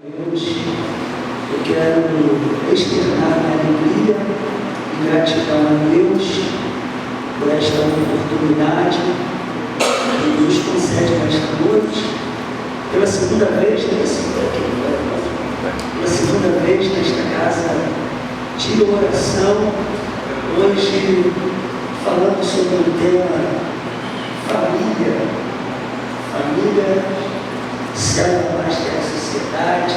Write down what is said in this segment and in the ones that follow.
Deus, eu quero externar minha alegria e gratidão a Deus por esta oportunidade que Deus concede nesta noite, pela segunda vez nesta casa de oração, hoje falando sobre o tema família, célula master da sociedade,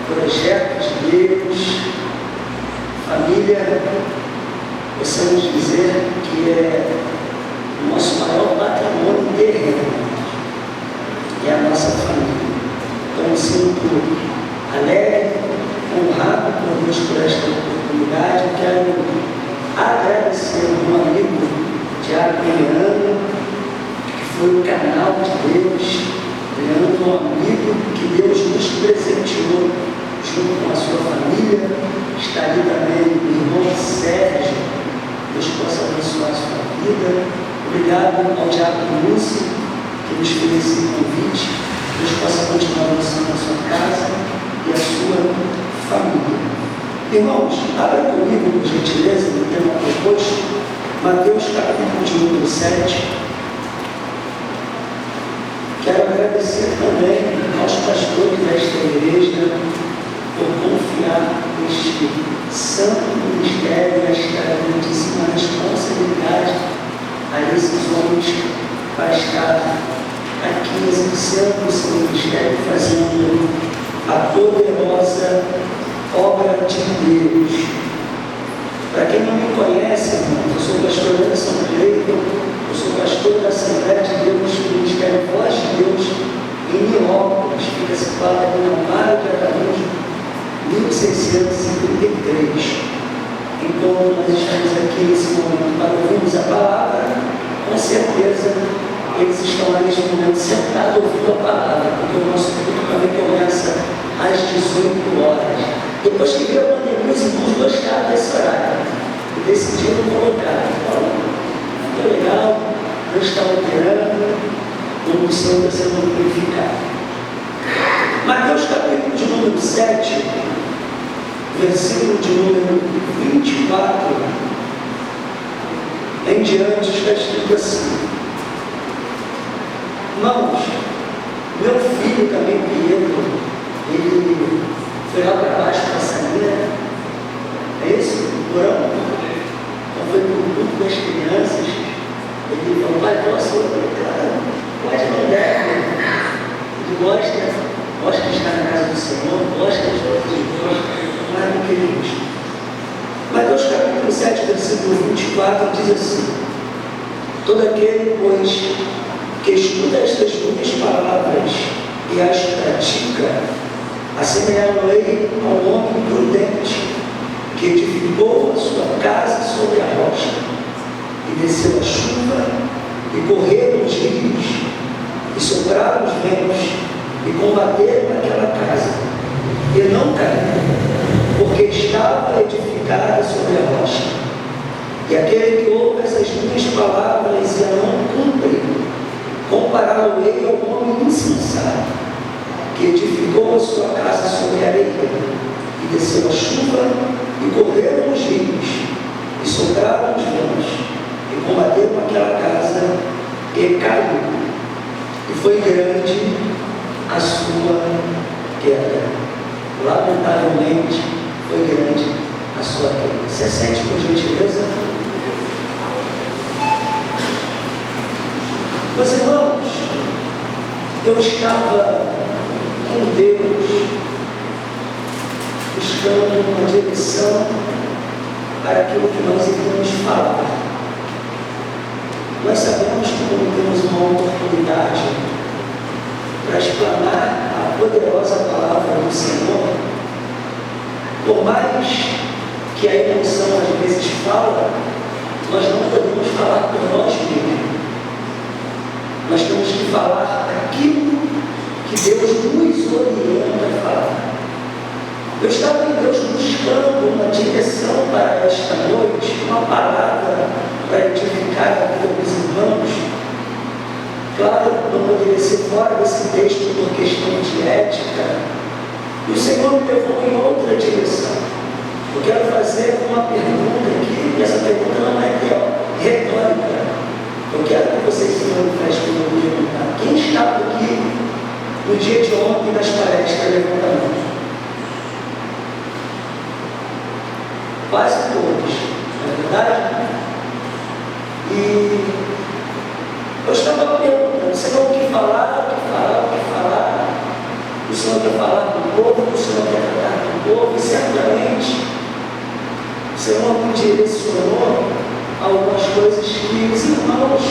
projetos de Deus, família, possamos dizer que é o nosso maior patrimônio terreno, é a nossa família. Então eu sinto alegre, honrado por Deus por esta oportunidade. Eu quero agradecer ao meu amigo Tiago Leandro, que foi o canal de Deus. Leandro, um amigo que Deus nos presenteou junto com a sua família. Está ali também o irmão Sérgio. Deus possa abençoar a sua vida. Obrigado ao Diácono Lúcio, que nos fez esse convite. Deus possa continuar abençoando a sua casa e a sua família. Irmãos, abra comigo, por gentileza, no tema proposto, Mateus capítulo de número 7. Quero agradecer também aos pastores desta igreja por confiar neste santo ministério, esta grandíssima responsabilidade a esses homens para estar aqui exercendo o seu ministério, fazendo a poderosa obra de Deus. Para quem não me conhece, eu sou pastor Anderson Cleiton, eu sou pastor da Assembleia de Deus do Ministério Voz de Deus em Nilópolis, fica situado aqui na Mário de Araújo, 1633. Então, nós estamos aqui nesse momento para ouvirmos a palavra. Com certeza, eles estão lá neste momento sentados ouvindo a palavra, porque o nosso culto também começa às 18 horas. Depois que veio a pandemia, os irmãos gostaram desse horário e decidiram colocar. Então, muito legal, Deus está operando, o nome do Senhor está sendo glorificado. Mateus capítulo de número 7, versículo de número 24 em diante, está escrito assim: irmãos, meu filho também, Pedro, ele foi lá para baixo para a salinha, é isso? Porão? Então foi para o grupo das crianças. Ele falou: pai, posso? Eu falei: claro, pode, não deve. Ele gosta de estar na casa do Senhor, gosta de estar de Deus, claro que ele gosta. Mateus capítulo 7, versículo 24 diz assim: todo aquele, pois, que escuta estas minhas palavras e as pratica, assemelhá-lo-ei ao homem prudente que edificou a sua casa sobre a rocha, e desceu a chuva, e correram os rios, e sopraram os ventos, e combateram aquela casa, e não caiu, porque estava edificada sobre a rocha. E aquele que ouve essas minhas palavras e a não cumpre, compará-lo-ei ao homem insensato, que edificou a sua casa sobre a areia, e desceu a chuva, e correram os rios, e sopraram os ventos, e combateram aquela casa, e caiu, e foi grande a sua queda. Lamentavelmente, foi grande a sua queda. Você sente, por gentileza? Meus irmãos, eu estava com Deus, buscando uma direção para aquilo que nós iríamos falar. Nós sabemos que quando temos uma oportunidade para explanar a poderosa palavra do Senhor, por mais que a emoção às vezes fala, nós não podemos falar por nós mesmos. Nós temos que falar aquilo que Deus nos orienta a falar. Eu estava em Deus buscando uma direção para esta noite, uma palavra para edificar a vida dos irmãos. Claro, não poderia ser fora desse texto por questão de ética, E o Senhor me levou em outra direção. Eu quero fazer uma pergunta aqui, e essa pergunta não é retórica. Eu quero que vocês se manifestem comigo. Quem estava aqui no dia de ontem das palestras, levanta a mão. Quase todos, não é verdade? E eu estava perguntando, Senhor, o que falar, o que falar, o que falar? O Senhor quer falar com o povo, o Senhor quer tratar com o povo, e certamente o Senhor me direcionou algumas coisas que os irmãos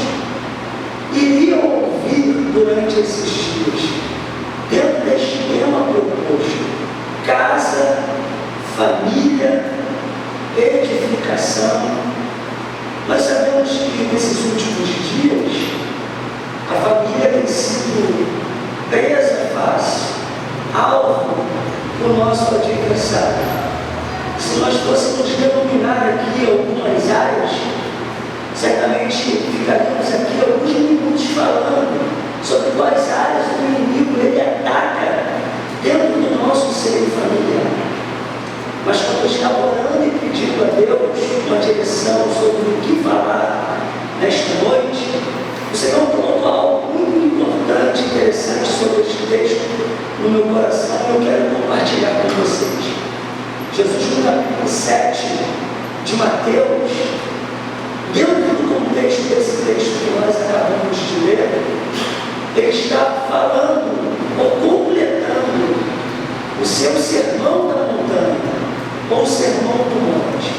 iriam ouvir durante esses dias, dentro deste tema proposto: casa, família, edificação. Nós sabemos que nesses últimos dias a família tem sido presa fácil, alvo do nosso adversário. Se nós fôssemos denominar aqui algumas áreas, certamente ficaríamos aqui alguns minutos falando sobre quais áreas do inimigo ele ataca dentro do nosso seio familiar. Mas quando eu estava orando e pedindo a Deus uma direção sobre o que falar nesta noite, o Senhor colocou algo muito importante, interessante sobre este texto no meu coração, e eu quero compartilhar com vocês. Jesus, no capítulo 7 de Mateus, dentro do contexto desse texto que nós acabamos de ler, ele está falando ou completando o seu sermão da montanha, ou sermão do monte.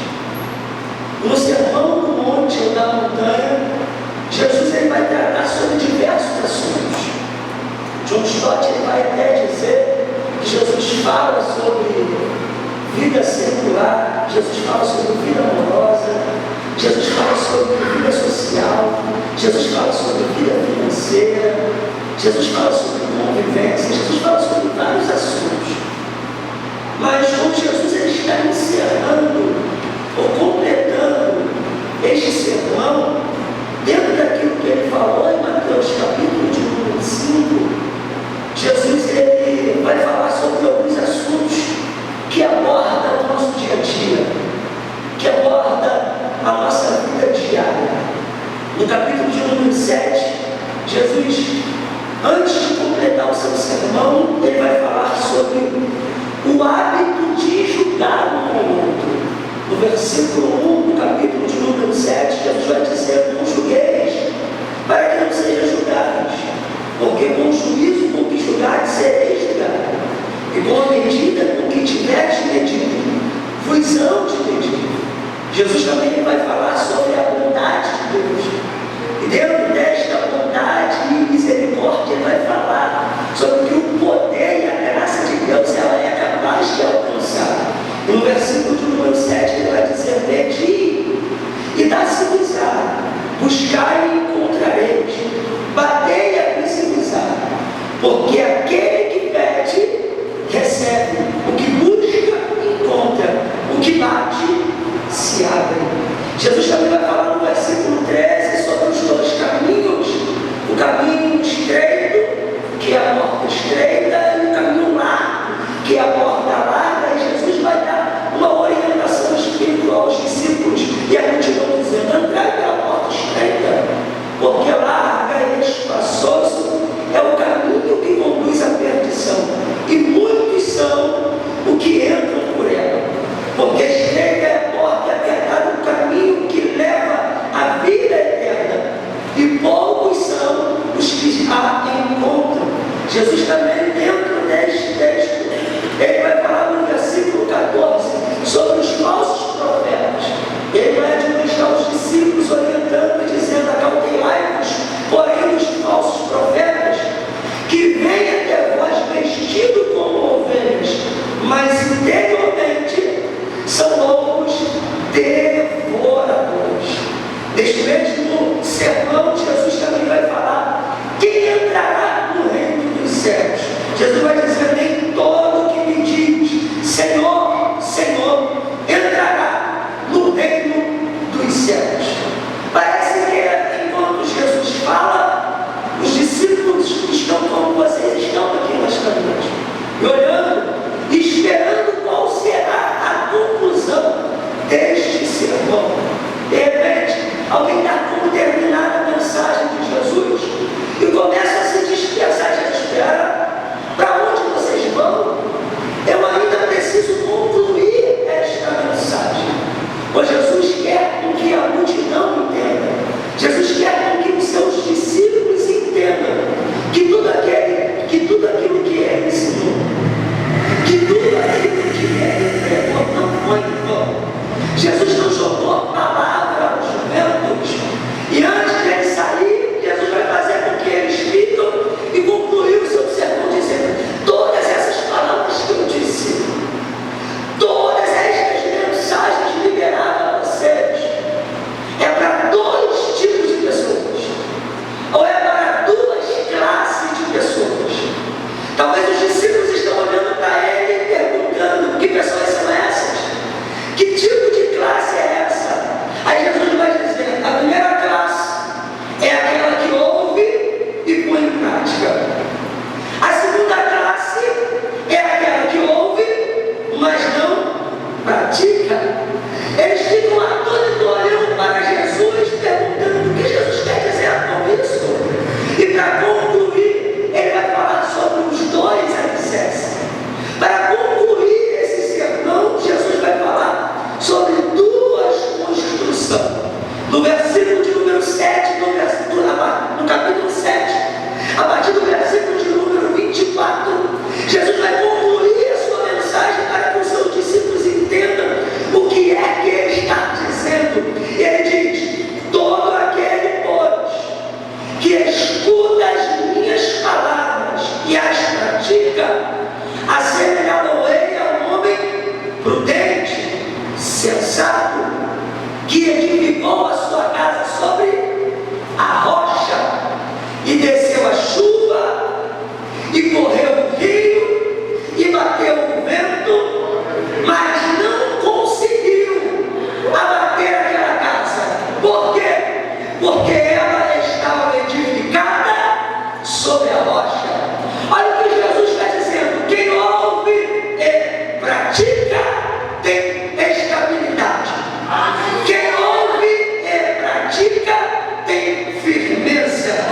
No sermão do monte ou da montanha, Jesus ele vai tratar sobre diversos assuntos. John Stott ele vai até dizer que Jesus fala sobre vida secular, Jesus fala sobre vida amorosa, Jesus fala sobre vida social, Jesus fala sobre vida financeira, Jesus fala sobre convivência, Jesus fala sobre vários assuntos. Mas quando Jesus ele está encerrando ou completando este sermão, dentro daquilo que ele falou em Mateus capítulo de número 5, Jesus ele vai falar sobre alguns assuntos que abordam o nosso dia a dia, que aborda a nossa vida diária. No capítulo de número 7, Jesus, antes de completar o seu sermão, ele vai falar sobre o hábito de julgar um ao outro. No versículo 1 do capítulo de número 7, Jesus vai dizer: não julgueis, para que não sejam julgados, porque com o juízo com que julgares sereis julgados, e com a medida com que tiveres medido, vos hão de medir. Jesus também vai falar sobre a bondade de Deus, e dentro desta bondade e misericórdia ele vai falar sobre que o poder e a graça de Deus ela é capaz de alcançar. E no versículo de número 7 ele vai dizer: pedi e dá-se-vos-á, buscai e encontrareis, batei e abri-se-vos-á, porque aquele que pede recebe, o que busca encontra, o que bate se abre. Jesus também vai falar no versículo 13 sobre os dois caminhos: o caminho estreito, que é a porta estreita, e o caminho largo, que é a porta larga. E Jesus vai dar uma orientação espiritual aos discípulos e a multidão dizendo: entrai pela porta estreita, porque larga e espaçoso é o caminho que conduz à perdição, e muitos são o que entram por ela, porque estreita é a porta e apertado o caminho que leva à vida eterna, e poucos são os que a encontram. Jesus também, dentro deste texto, ele vai falar no versículo 14 sobre os falsos profetas. Ele vai admoestar os discípulos, orientando e dizendo: acautelai-vos, porém, dos falsos profetas, que vêm até vós vestidos como ovelhas, mas interiormente são lobos devoradores. Neste mesmo sermão, Jesus também vai falar: quem entrará no reino dos céus? Jesus vai dizer: nem todo que me diz Senhor, Senhor, entrará no reino dos céus. Parece que enquanto Jesus fala, os discípulos estão como vocês estão aqui nesta noite, e olhando sobre a rocha. Olha o que Jesus está dizendo: quem ouve e pratica tem estabilidade. Quem ouve e pratica tem firmeza.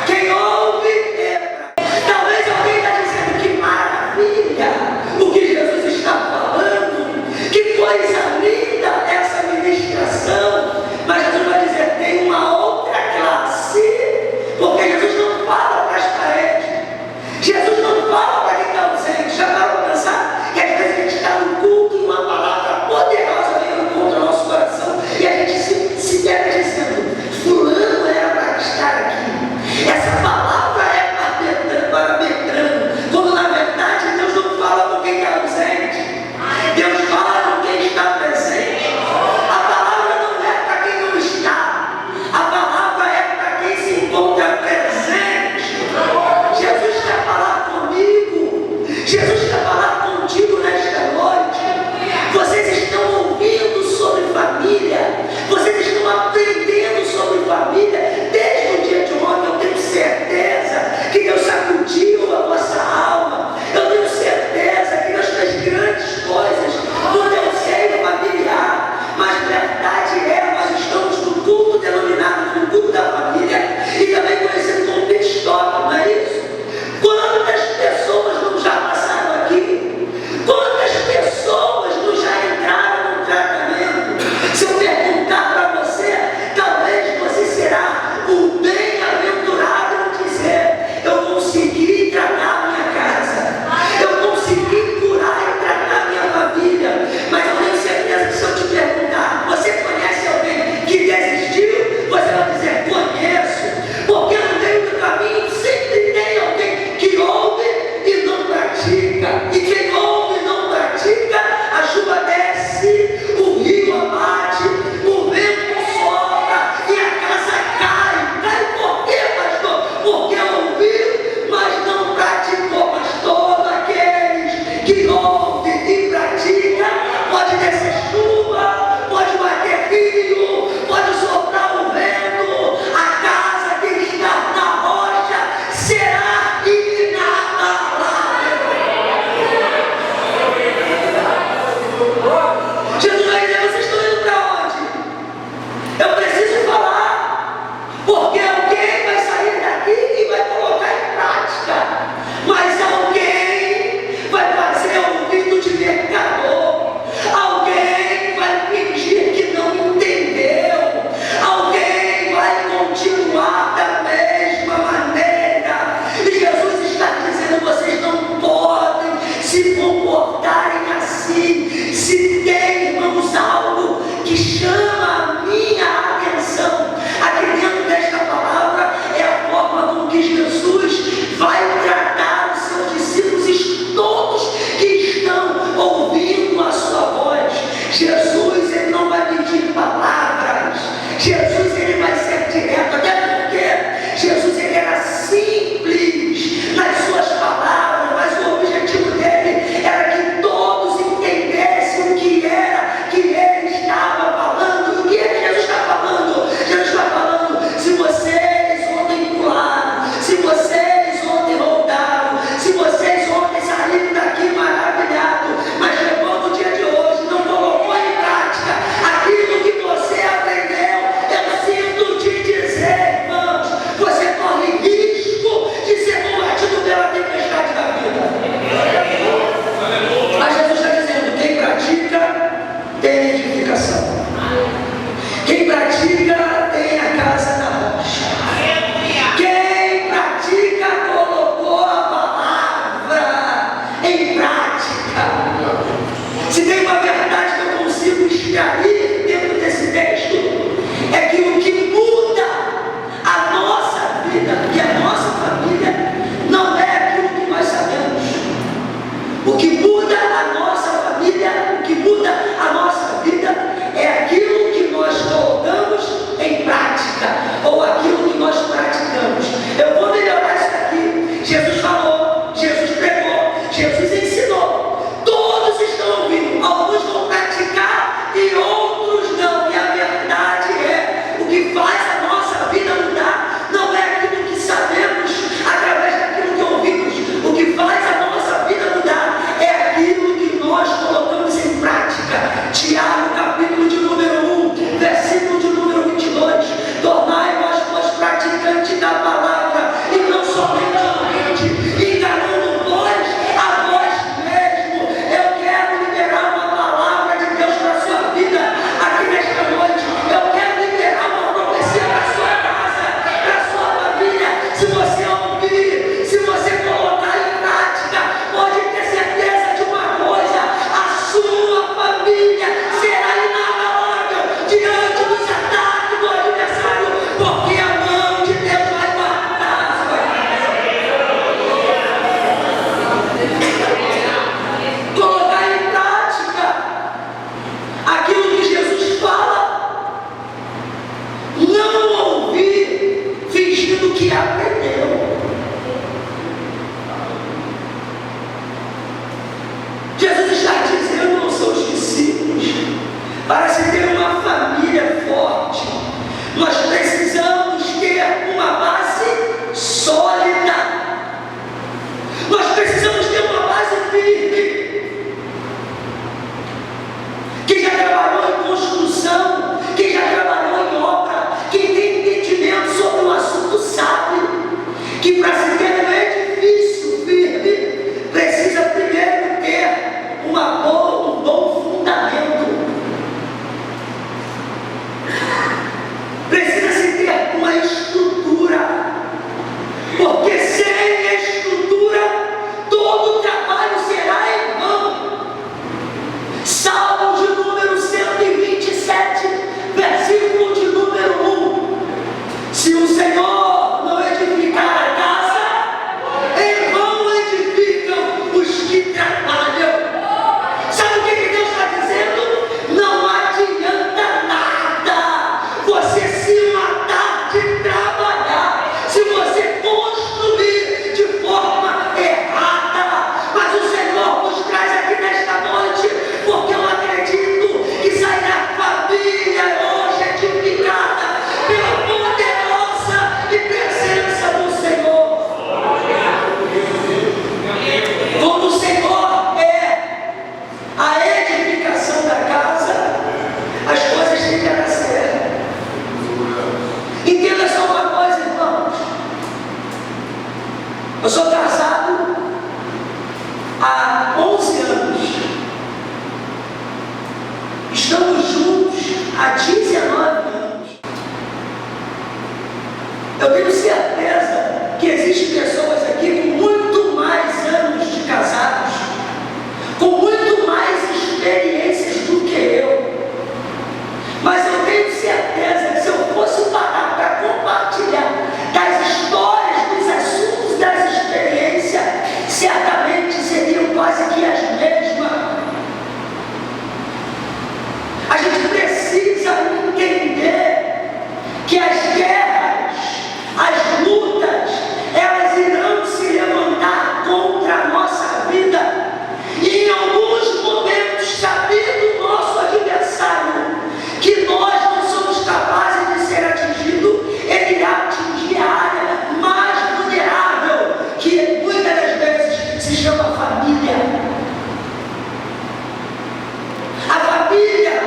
Quem ouve e pratica. Talvez alguém está dizendo: que maravilha o que Jesus está falando, que coisa linda essa ministração. Mas Jesus vai dizer: tem uma outra classe, porque Jesus não fala para as paredes. Eu sou casado há 11 anos. Estamos juntos há 19 anos. Eu tenho certeza que existem pessoas aqui com muito mais anos de casados, com muito mais experiências do que eu. Mas eu tenho certeza que se eu fosse parar para compartilhar das histórias, dos assuntos, das experiências, certamente seriam quase que as mesmas. A gente precisa entender que as guerras, as lutas, elas irão se levantar contra a nossa vida. E em alguns momentos, sabendo o nosso adversário, que nós não somos capazes de ser atingidos, ele irá atingir a área mais vulnerável, que muitas das vezes se chama família. A família,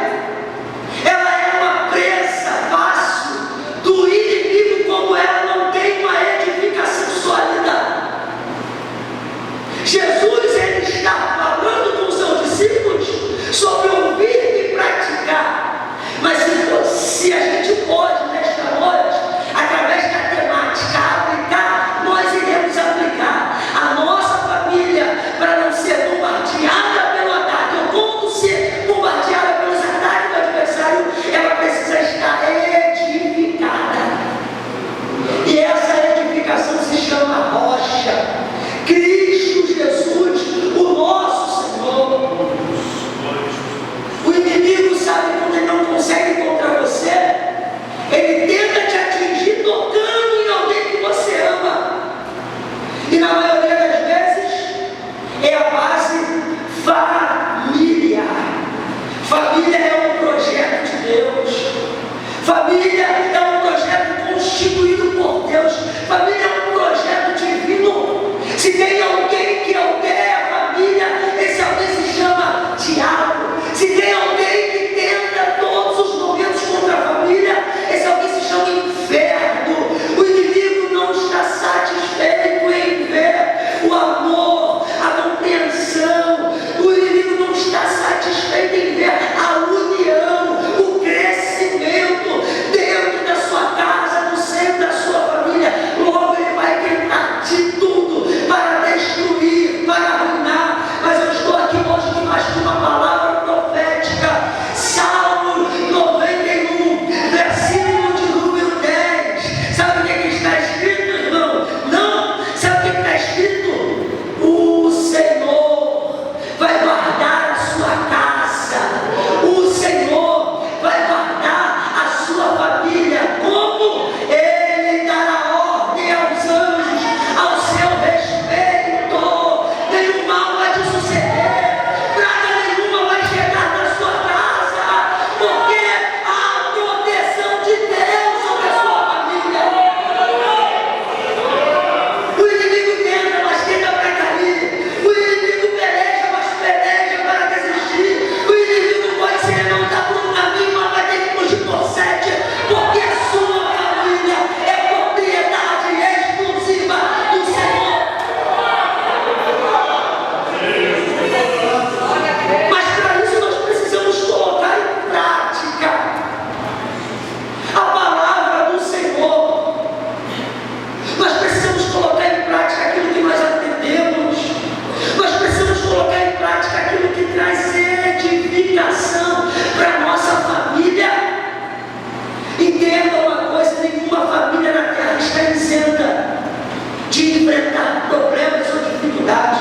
ela é uma presa fácil do inimigo, como ela não tem uma edificação sólida. Jesus, ele está falando com os seus discípulos sobre ouvir e praticar. Mas se a gente pode, nesta noite, através da temática, aplicar, nós iremos aplicar a nossa família para não ser bombardeada pelo ataque, ou quando ser bombardeada pelos ataques do adversário, ela precisa estar edificada. E essa edificação se chama rocha. Cristo Jesus, o nosso Senhor. O inimigo sabe quando ele não consegue contra você, ele tenta te atingir tocando em alguém que você ama. E na maioria das vezes é a base familiar. Família é um projeto de Deus. Família é um projeto constituído por Deus. Família é um projeto divino. Se tem alguém que odeia a família, esse alguém se chama diabo. Se tem alguém que tenta todos os momentos contra a família, esse alguém se chama inferno. O inimigo não está satisfeito em ver o amor, a compreensão. O inimigo não está satisfeito em ver a união, o crescimento dentro da sua casa, no seio da sua família. Logo ele vai tentar de tudo para destruir, para arruinar. Mas eu estou aqui hoje debaixo de uma palavra profética. Salmo 91, versículo de número 10. Sabe o que está escrito, irmão? Não, sabe o que está escrito? O Senhor vai guardar a sua casa. O Senhor vai guardar a sua família. Como? Ele dará ordem aos anjos ao seu respeito. Nenhum mal vai te suceder, praga nenhuma vai chegar na sua casa, porque há proteção de Deus sobre a sua família. O inimigo tenta, mas tenta para cair. O inimigo peleja, mas peleja para desistir. O inimigo pode se levantar por um caminho, mas vai ter que fugir por 7, porque a sua família é propriedade exclusiva do Senhor. Mas para isso nós precisamos colocar em prática a palavra do Senhor. Nós precisamos colocar em prática aquilo que nós aprendemos. Nós precisamos colocar em prática aquilo que traz edificação para a nossa família. Entenda uma coisa: nenhuma família na terra está isenta de enfrentar problemas ou dificuldades.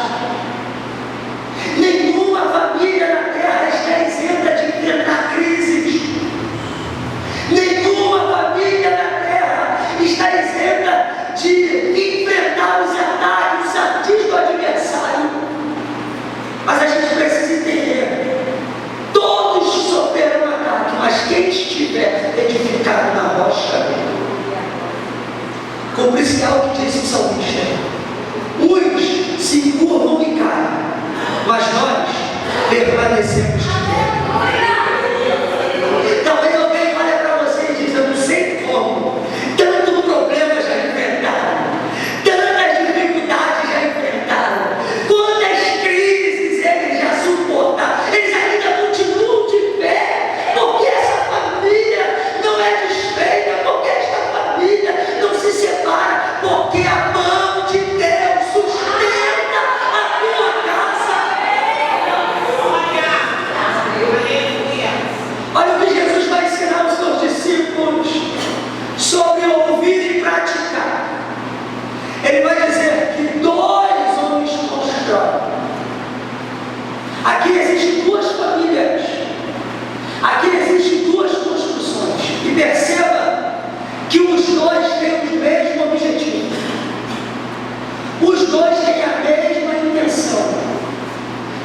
Nenhuma família na terra está isenta de enfrentar crises. Nenhuma família na terra está isenta de enfrentar os ataques, os ardis do adversário. Mas a gente precisa entender: todos sofreram um ataque, mas quem estiver edificado na rocha, como esse algo que diz o salmista, uns se curvam e dois têm a mesma intenção.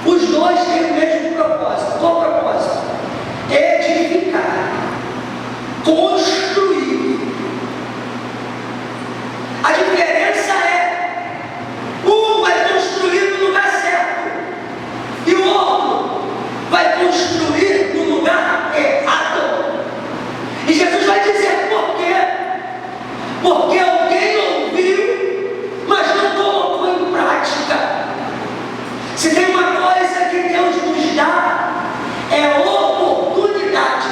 Os dois têm o mesmo propósito. Qual o propósito? Edificar, construir. A diferença é: um vai construir no lugar certo e o outro vai construir no lugar errado. E Jesus vai dizer por quê? Porque alguém ouviu, mas não colocou em prática. Se tem uma coisa que Deus nos dá, é oportunidade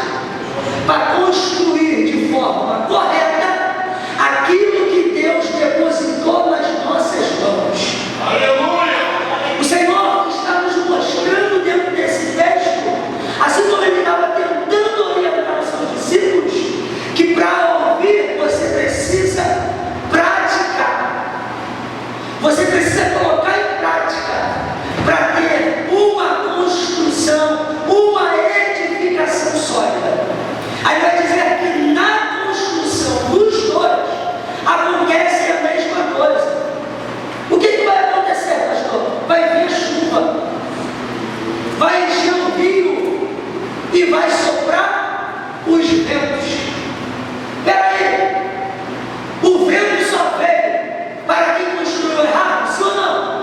para construir de forma correta aquilo que Deus depositou nas nossas mãos. Aleluia! O Senhor está nos mostrando dentro desse texto, assim como Ele estava tentando orientar os seus discípulos, que para ouvir você precisa praticar. Você precisa colocar em prática para ter uma construção, uma edificação sólida. Aí vai dizer que na construção dos dois acontece a mesma coisa. O que vai acontecer, pastor? Vai vir a chuva, vai encher o rio e vai soprar os ventos. Espera aí, o vento só veio para quem construiu errado, sim ou não?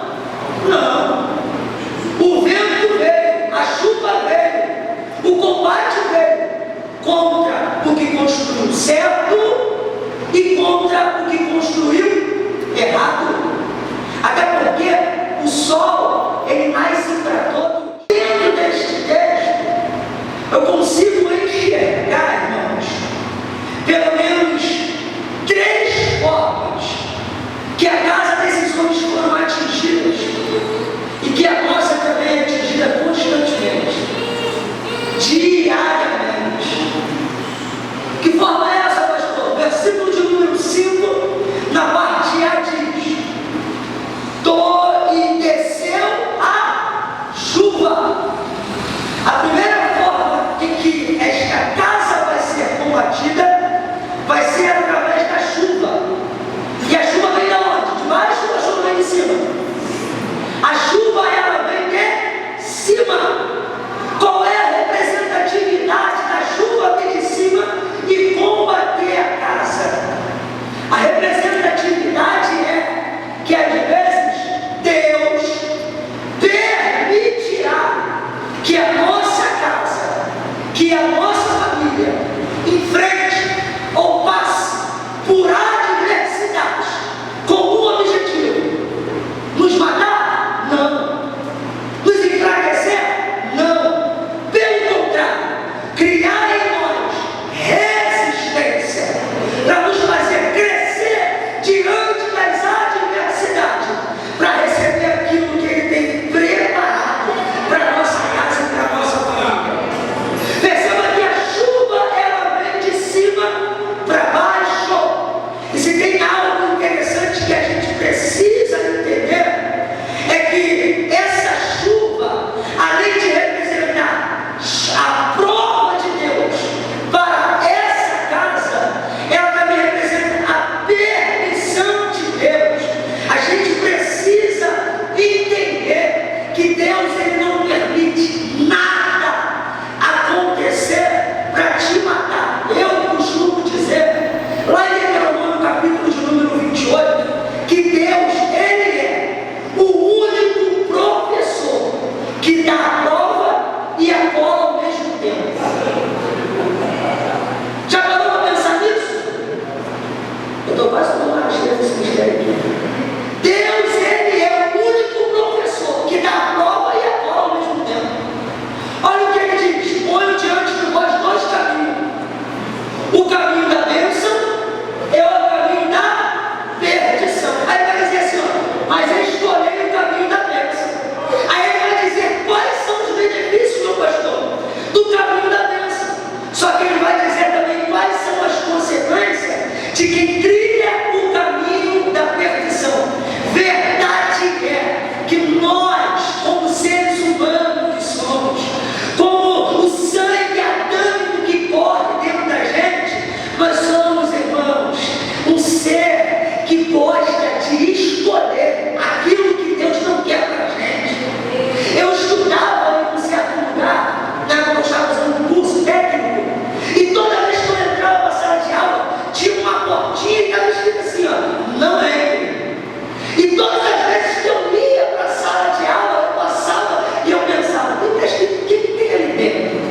E todas as vezes que eu ia para a sala de aula, eu passava e eu pensava, o que tem ali dentro?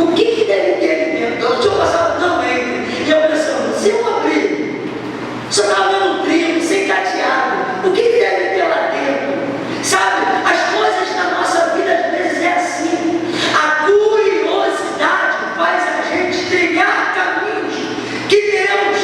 O que deve ter ali dentro? Todo dia eu passava, não entra. E eu pensava, se eu abrir, só estava vendo um trigo, sem cadeado, o que deve ter lá dentro? Sabe, as coisas na nossa vida às vezes é assim. A curiosidade faz a gente trilhar caminhos que Deus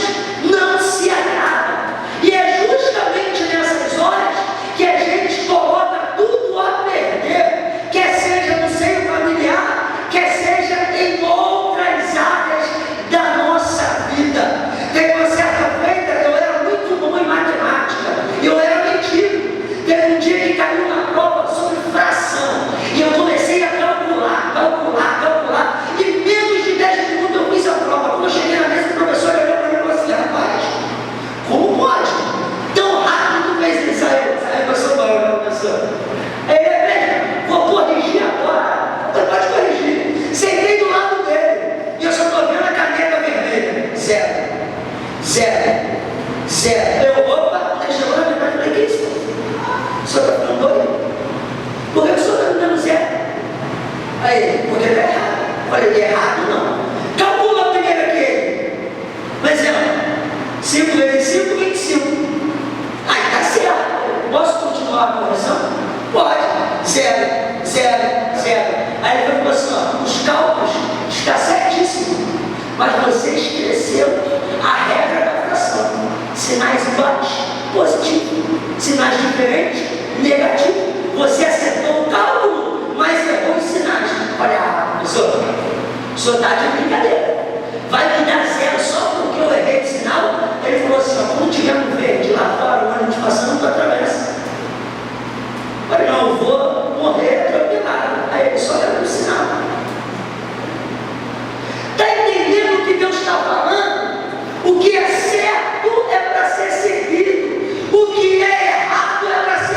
não se agrada. E é justamente nessas horas que a gente coloca tudo a perder, quer seja no seio familiar, quer seja em outras áreas da nossa vida. Tem uma certa feita, eu era muito bom em matemática, eu era metido. Teve um dia que caiu na prova sobre fração, e eu comecei a calcular, e em menos de 10 minutos eu fiz a prova. Quando eu cheguei na mesa, o professor olhou para mim e falou assim, rapaz, como pode? Tão rápido tu fez isso aí? Aí eu sou bom, professor. Vou corrigir agora. Você pode corrigir. Sentei do lado dele, e eu só estou vendo a caneta vermelha. Zero. Eu, opa, chegou na verdade, falei, que isso? O senhor está ficando doido? Por que o senhor está me dando zero? Aí, porque está errado. Falei, errado não. Calcula primeiro aqui. Por exemplo, 5 vezes 5, 25. Aí está certo. Posso continuar a correção? Pode. Zero. Aí ele falou assim, ó, os cálculos estão certíssimos, mas você esqueceu a regra da fração. Sinais iguais, positivo. Sinais diferentes, negativo. Você acertou o cálculo, mas errou os sinais. Olha, professor, o senhor está de brincadeira. Vai me dar zero só porque eu errei o sinal? Ele falou assim, ó, quando tiver um verde lá fora, o ônibus passando, tu atravessa. Eu falei, não, eu vou morrer atropelado. Aí ele só era o sinal. Está entendendo o que Deus está falando? O que é certo é para ser seguido. O que é errado é para ser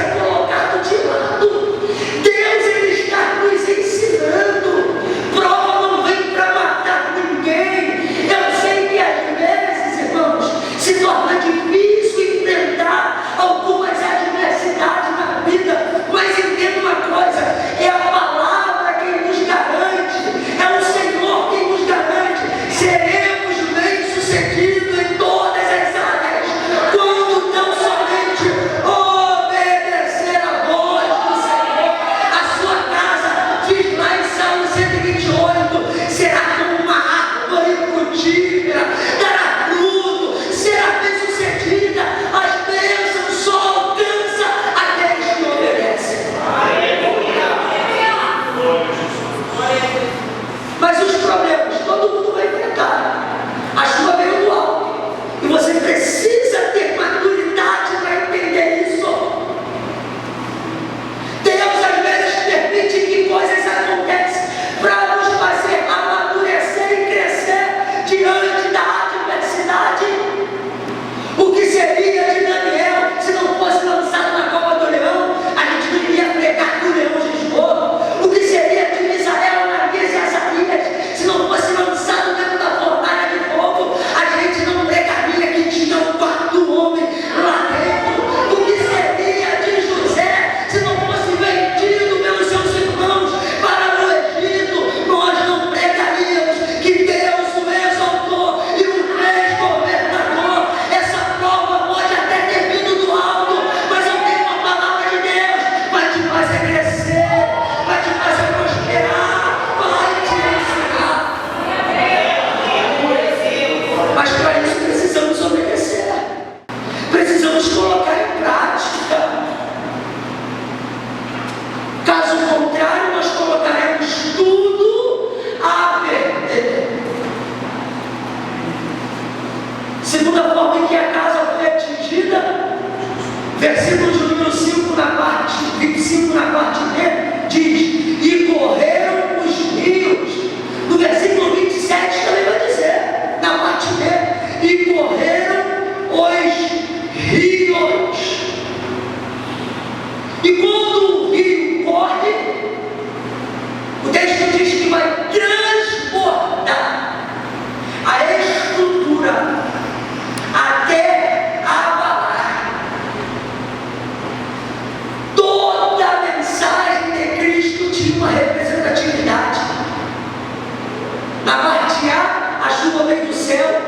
céu.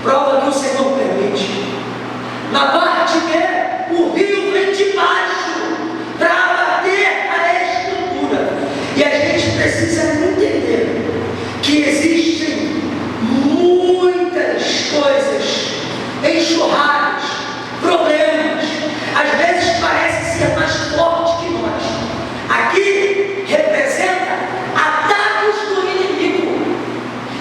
Prova que o Senhor permite. Na parte B, o rio vem de baixo para abater a estrutura. E a gente precisa entender que existem muitas coisas, enxurradas, problemas. Às vezes parece ser mais forte que nós. Aqui representa ataques do inimigo.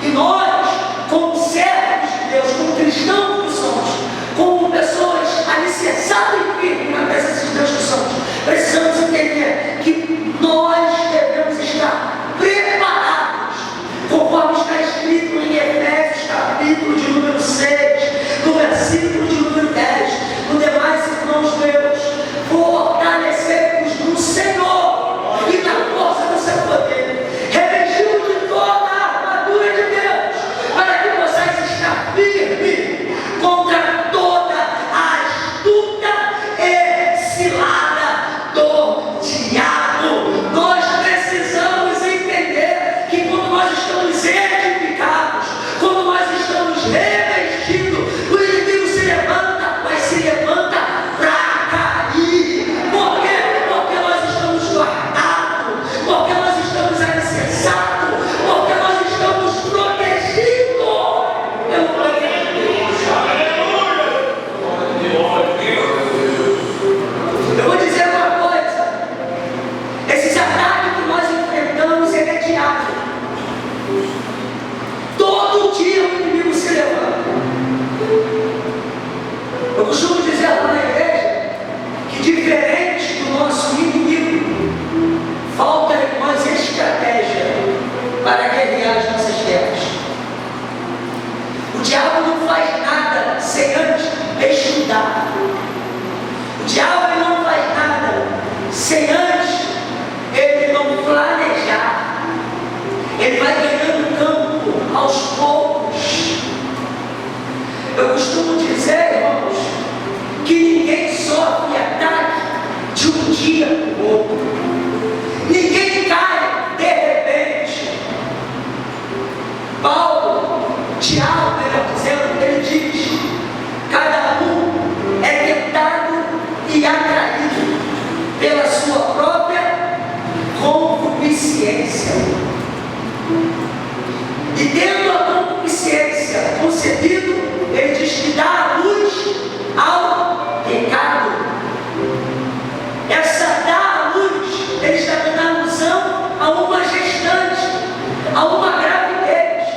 E nós, como servos de Deus, como cristãos que somos, como pessoas alicerçadas e firmes na presença de Deus que somos, precisamos entender que nós devemos estar preparados, conforme está escrito em Efésios, capítulo de número 6, no versículo de número 10. No demais, irmãos meus, fortalecei-vos no Senhor e na força do seu poder, revestidos de toda a armadura de Deus, para que possais estar firmes contra toda a astuta e cilada do diabo. Nós precisamos entender que quando nós estamos edificados, quando nós estamos revestidos, o inimigo se levanta, mas se levanta para cair. Por quê? Porque nós estamos guardados, porque nós estamos alicerçados, porque nós estamos protegidos pelo poder de Deus. Eu vou dizer uma coisa: esses ataques que nós enfrentamos, ele é diário. Todo dia o inimigo se levanta. Eu costumo dizer lá na igreja que, diferente do nosso inimigo, falta em nós estratégia para guerrear as nossas guerras. O diabo não faz nada sem antes estudar. O diabo não faz nada sem antes ele não planejar. Ele vai ganhando campo aos poucos. Eu costumo dizer, irmãos, que ninguém sofre ataque de um dia para o outro. Ninguém cai de repente. Paulo, Tiago, melhor dizendo, ele diz: cada um é tentado e atraído pela sua própria concupiscência. E tendo a concupiscência concedido, ele diz que dá a luz ao pecado. Essa dá a luz, ele está dando alusão a uma gestante, a uma gravidez.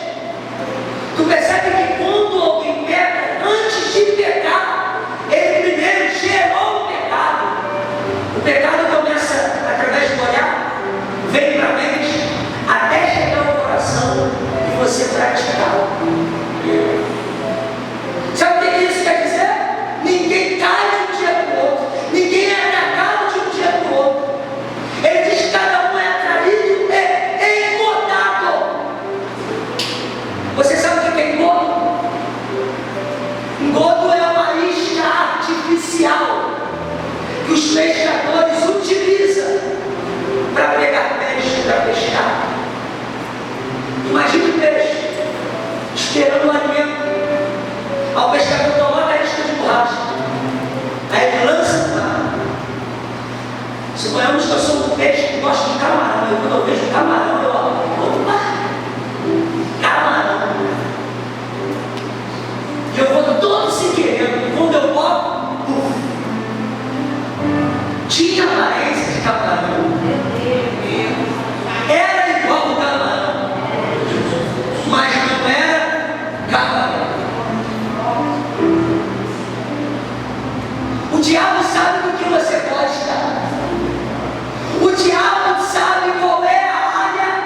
Tu percebe que quando alguém peca, antes de pecar, ele primeiro gerou o pecado. O pecado começa através do olhar, vem para a mente, até chegar ao coração e você praticá-lo. Sabe o que isso quer dizer? Ninguém cai de um dia para o outro, ninguém é atacado de um dia para o outro. Ele diz que cada um é atraído e engodado. Você sabe o que é engodo? Engodo é uma isca artificial que os pescadores utilizam para pegar peixe, para pescar. Imagina o peixe esperando o alimento. Ao pescador coloca a isca de borracha, aí ele lança no mar. Suponhamos que eu sou um peixe que gosta de camarão. E quando eu vejo camarão, eu falo: opa, camarão. E eu vou todo se querendo. E quando eu boto, tinha aparência de camarão. Era igual o camarão, mas não era camarão. O diabo sabe do que você gosta. O diabo sabe qual é a área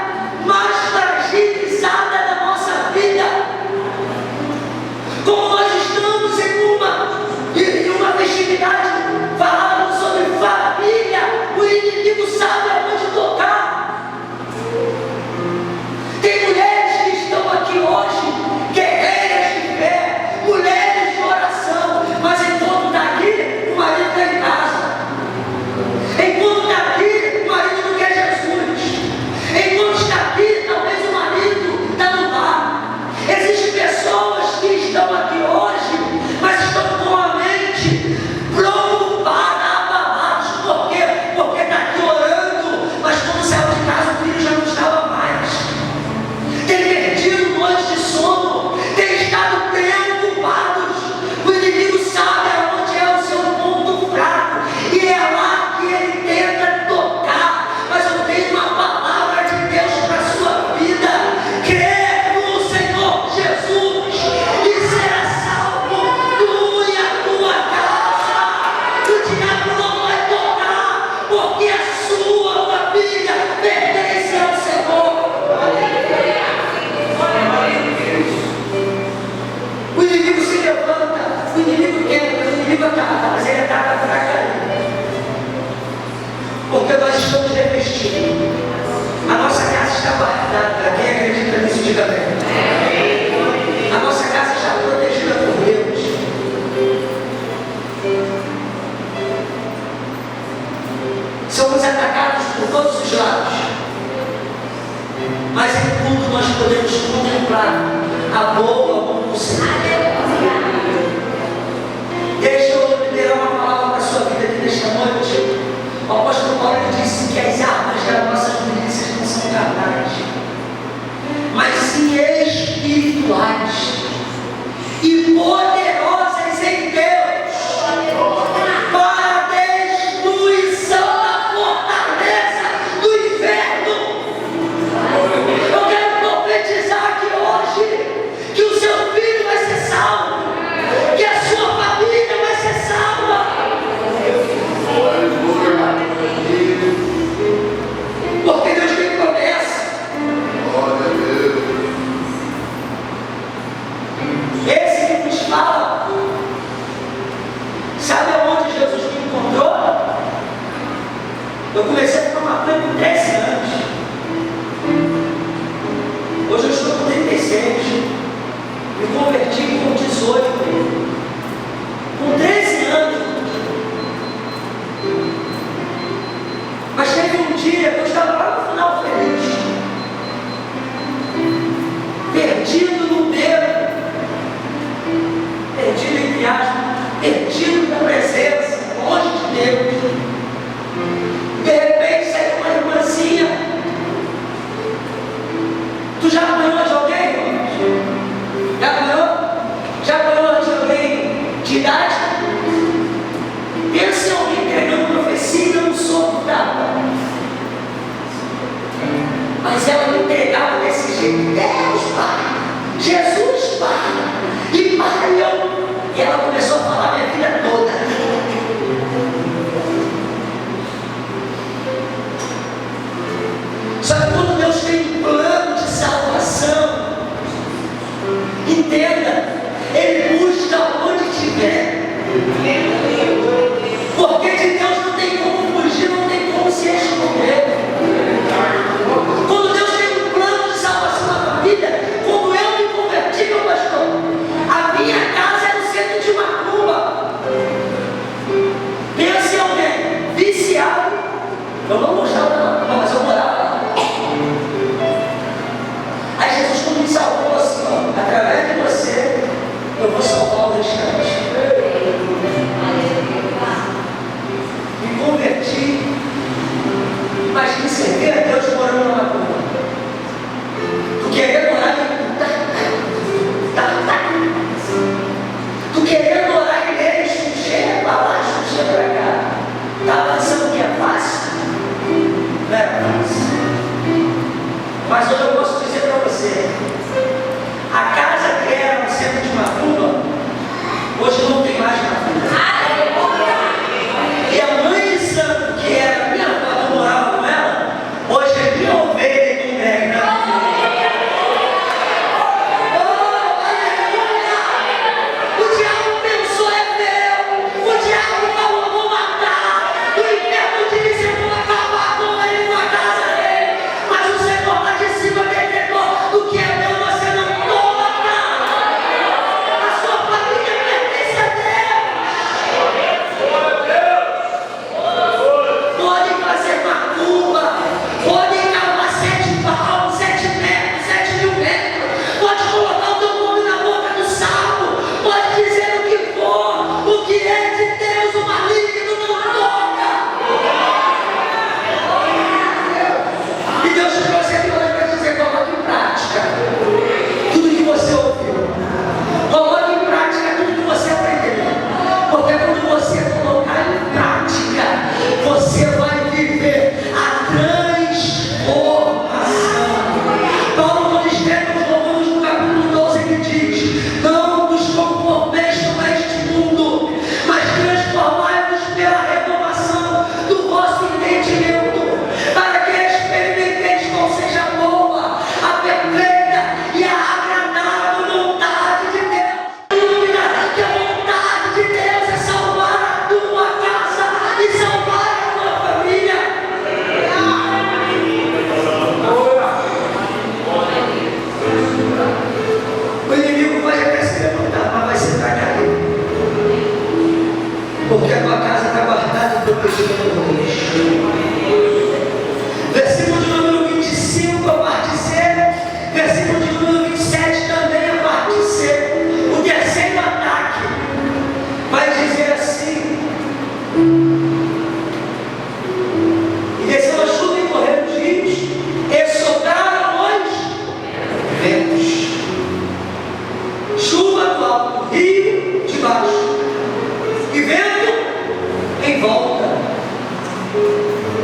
mas em tudo nós podemos contemplar a boa mão do Senhor. Deixa eu liberar uma palavra para a sua vida aqui nesta noite. O apóstolo Paulo disse que as armas das nossas milícias não são carnais, mas sim espirituais e poderosas em Deus para a destruição da fortaleza do inferno. Eu quero profetizar aqui hoje que o seu filho vai ser salvo, que a sua família vai ser salva. Porque Deus tem promessa. Esse que nos fala, sabe aonde Jesus me encontrou? Eu comecei a ficar maconha com 13 anos. Hoje eu estou com 36. Me converti com 18. Com 13 anos. Mas teve um dia que eu estava lá no final feliz, perdido no beco, perdido entre aspas, perdido da presença, longe de Deus. De repente saiu uma irmãzinha. Tu já apanhou de alguém, irmãos? Já apanhou? Já apanhou de alguém de idade? Pensa em alguém pregando profecia e dando um soco tapa. Mas ela me entregava desse jeito. Deus, Pai! Jesus, Pai! E Pai, e ela começou a falar a minha vida toda.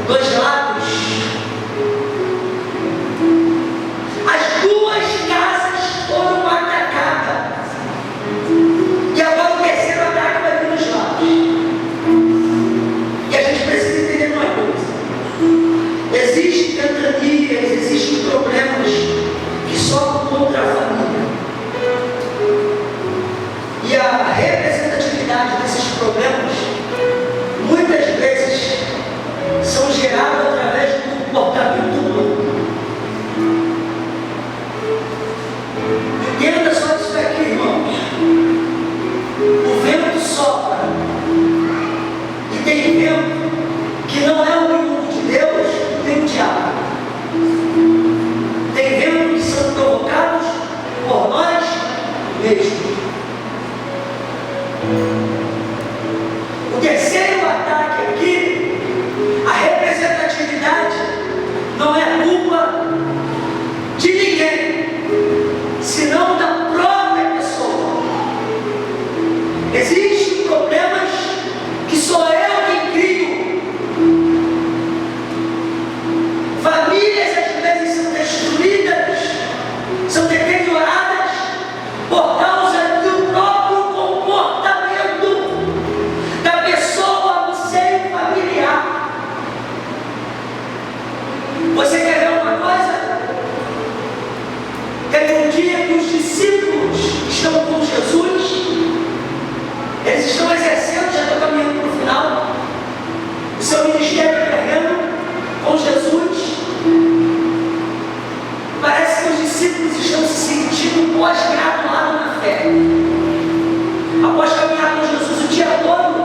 2 lados. As 2 casas foram atacadas. E agora o terceiro ataque vai vir dos lados. E a gente precisa entender uma coisa. Existem ventanias, existem problemas que só contra a família. E a representatividade desses problemas, muitas vezes, são gerados através do comportamento humano. Entenda só isso daqui, irmãos. O vento sopra. E tem vento que não é oriundo de Deus, nem do diabo. Tem vento que são provocados por nós mesmos. O terceiro ataque aqui, a representatividade, não é culpa de ninguém, senão da própria pessoa. Existem problemas que sou eu que crio. Famílias às vezes são destruídas, são deterioradas por causa do próprio comportamento da pessoa no seio familiar. Você quer ver uma coisa? Teve um dia que os discípulos estão com Jesus, eles estão exercendo, já estão caminhando para o final, o seu ministério terreno com Jesus. Parece que os discípulos estão se sentindo pós-graduados na fé. Após caminhar com Jesus o dia todo,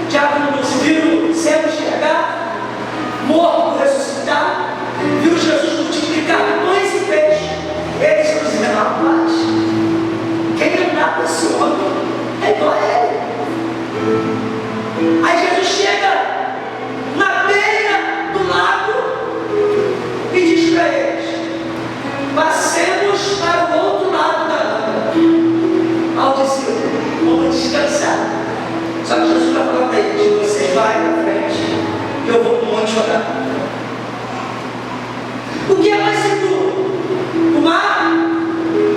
diáconos viram cego enxergar, morto ressuscitar, viu Jesus multiplicar pães e peixes. Eles estão dizendo: rapaz, quem andar com esse homem é igual a ele. Aí Jesus chega na beira do lago e diz para eles: passemos para o outro lado da água. Ao discípulo: vamos descansar. Só que Jesus vai falar para eles: vocês vão na frente e eu vou para o monte orar. O que é mais seguro? O mar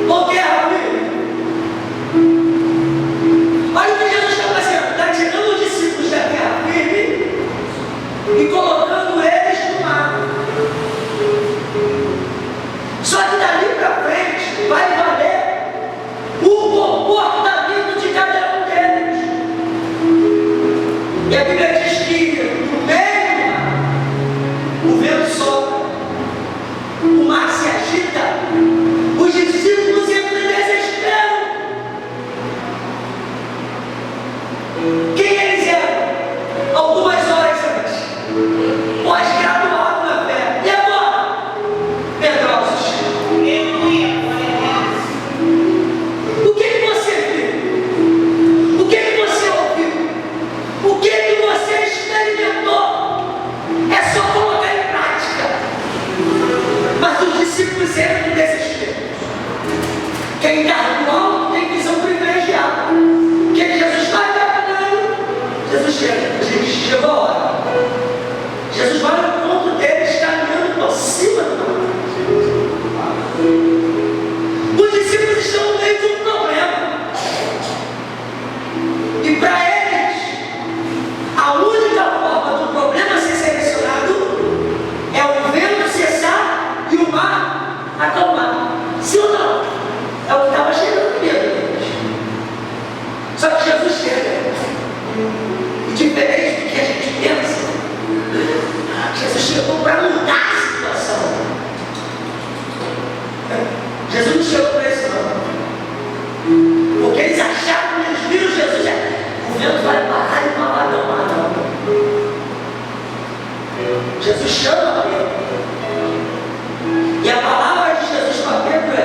ou terra firme? Olha o que Jesus está fazendo: está tirando os discípulos da terra firme e colocando eles no mar. Só que dali para frente vai valer o comportamento de cada um deles. E a Bíblia diz que no meio do mar, o vento sopra, o mar se agita, os discípulos entram em desespero. Quem eles eram? Algumas horas antes, pós-graduado na fé. E agora? Medrosos. O que você viu? O que você ouviu? O que você experimentou? É só colocar em prática. Mas os discípulos entram em desespero. Quem está no alto tem visão privilegiada. Quem Jesus está caminhando, Jesus chega, diz: chegou a hora. Jesus vai ao encontro deles caminhando por cima do mar. Os discípulos estão no meio de um problema. E para eles, a única forma do problema ser selecionado é o vento cessar e o mar acalmar. Sim ou não? É o que estava chegando primeiro deles. Só que Jesus chega. E diferente do que a gente pensa, Jesus chegou para mudar a situação. Jesus não chegou para isso não. Porque eles acharam que eles viram Jesus. O vento vai parar e não vai tomar não. Jesus chama Pedro. E a palavra de Jesus para Pedro é: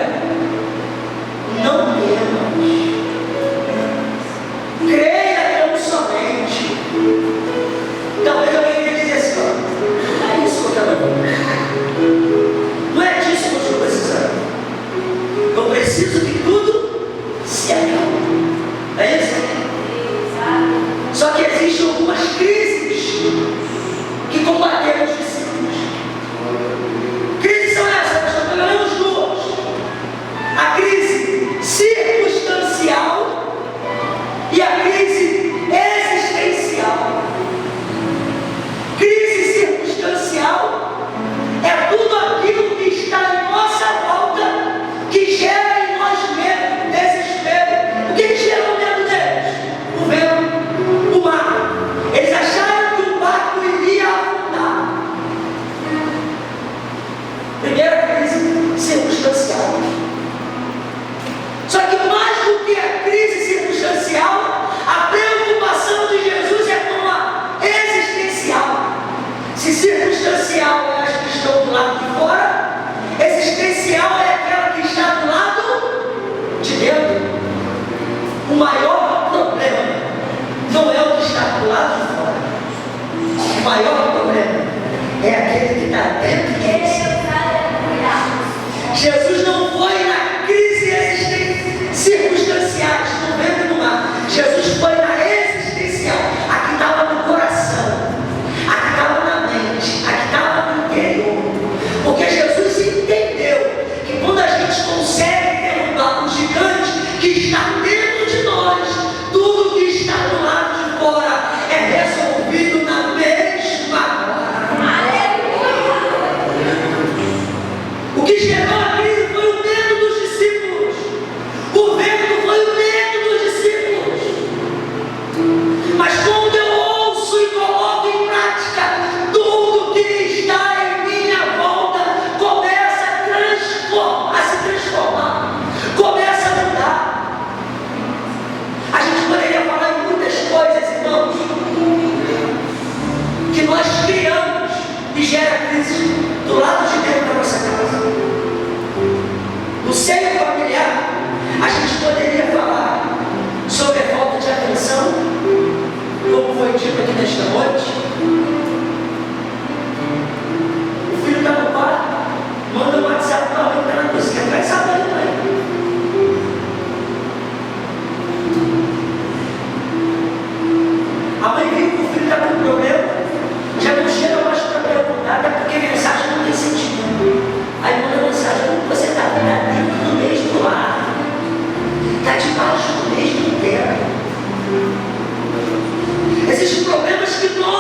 não temas. Creia tão somente. Talvez alguém venha dizer assim: não é isso que eu quero ver. Não é disso que eu estou precisando. Eu preciso que tudo se acalme. É isso? Só que existem algumas crises que maior problema é aquele que está dentro de você. Jesus não foi na crise circunstanciais, no vento e no mar. Jesus foi na existencial. A que estava no coração, a que estava na mente, a que estava no interior. Porque Jesus entendeu que quando a gente consegue derrubar um gigante que está dentro de nós, tudo que está do lado de fora é resolvido na mesma hora. O que gerou a crise foi o medo dos discípulos. O vento foi o medo dos discípulos. Mas quando eu ouço e coloco em prática, tudo que está em minha volta começa a se transformar, começa a mudar. A gente poderia falar em muitas coisas, irmãos, que nós criamos e gera crise do lado de dentro da nossa casa. No seio familiar, a gente poderia falar sobre a falta de atenção, como foi dito aqui nesta noite. O filho está no quarto, manda um WhatsApp para a mãe que está na cozinha, vai saber, mãe. A mãe viu que o filho está com problema, já não chega mais para perguntar, até porque a mensagem não tem sentido. Aí manda mensagem: você está dentro do mesmo lar, está debaixo do mesmo teto. Existem problemas que nós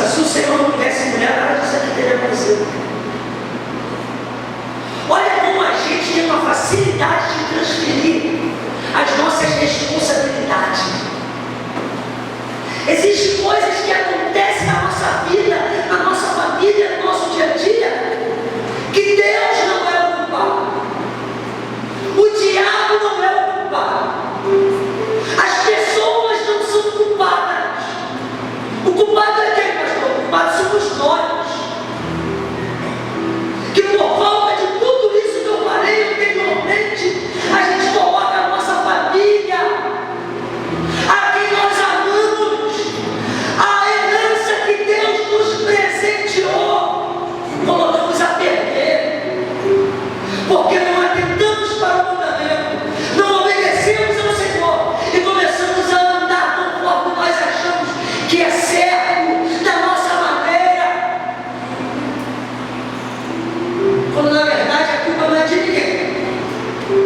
Se o Senhor não desse mulher, nada disso aqui teria acontecido. Olha como a gente tem uma facilidade de transferir as nossas responsabilidades. Existem coisas que acontecem na nossa vida, na nossa família, no nosso dia a dia, que Deus não é o culpado. O diabo não é o culpado. As pessoas não são culpadas. O culpado é quem, pastor? O culpado somos nós. Que por falta de tudo isso que eu falei anteriormente, a gente coloca a nossa família, a quem nós amamos, a herança que Deus nos presenteou, colocamos a perder, porque não atentamos para o mandamento, não obedecemos ao Senhor e começamos a andar conforme nós achamos que é certo, da nossa maneira, quando na verdade a culpa não é de ninguém,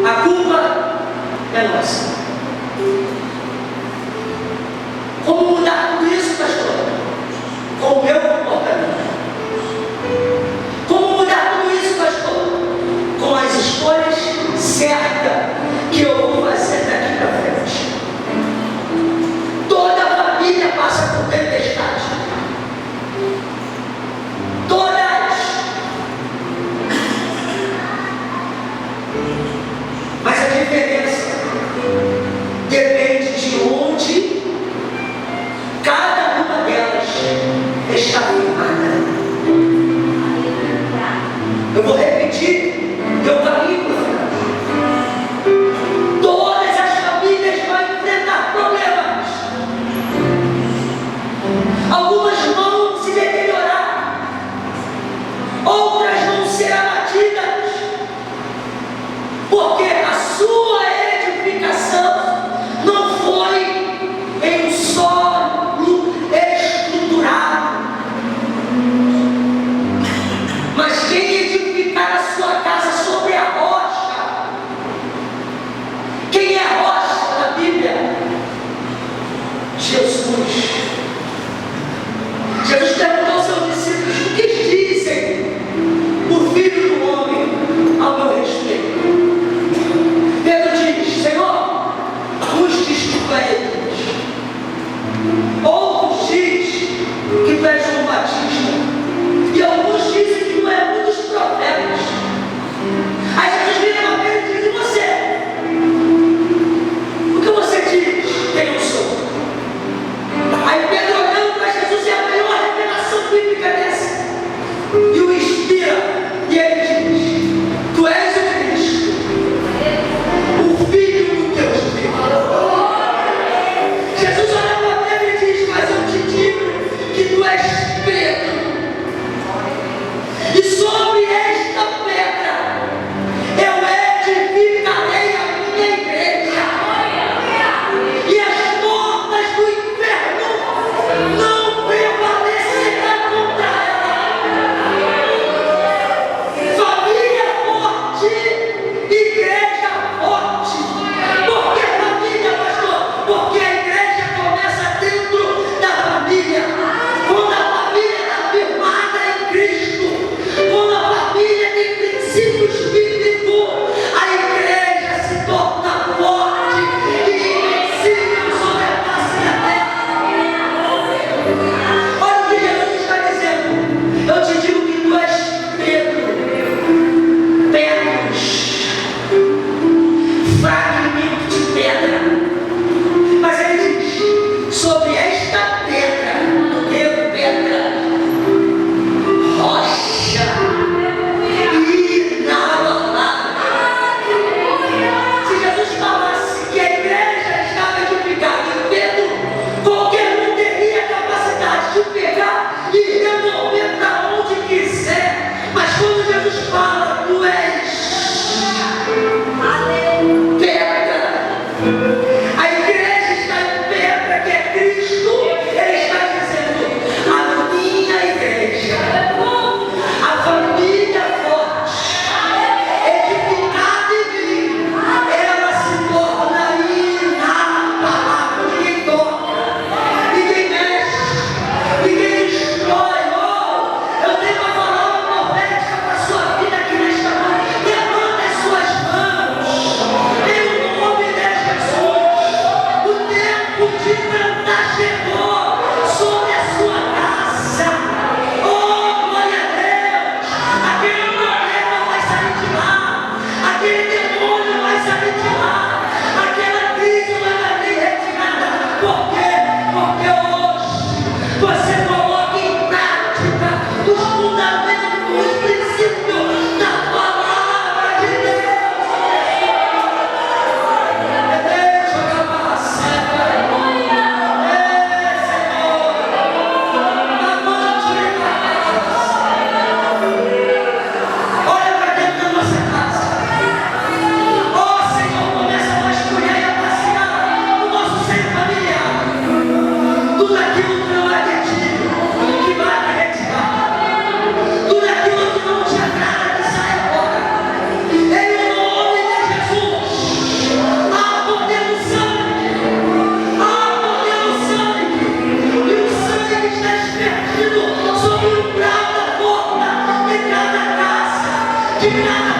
a culpa é nossa. Como mudar tudo isso, pastor? Com o meu comportamento. Como mudar tudo isso, pastor? Com as escolhas certas que eu vou fazer daqui para frente. Toda a família passa por tempestade. Todas. Mas a diferença depende de onde cada uma delas está firmada. Eu vou repetir, eu caminho para o final. Todas as famílias vão enfrentar problemas. Algumas vão se deteriorar, outras vão ser abatidas, porque a sua edificação não foi em um solo estruturado, mas quem edificar de nada.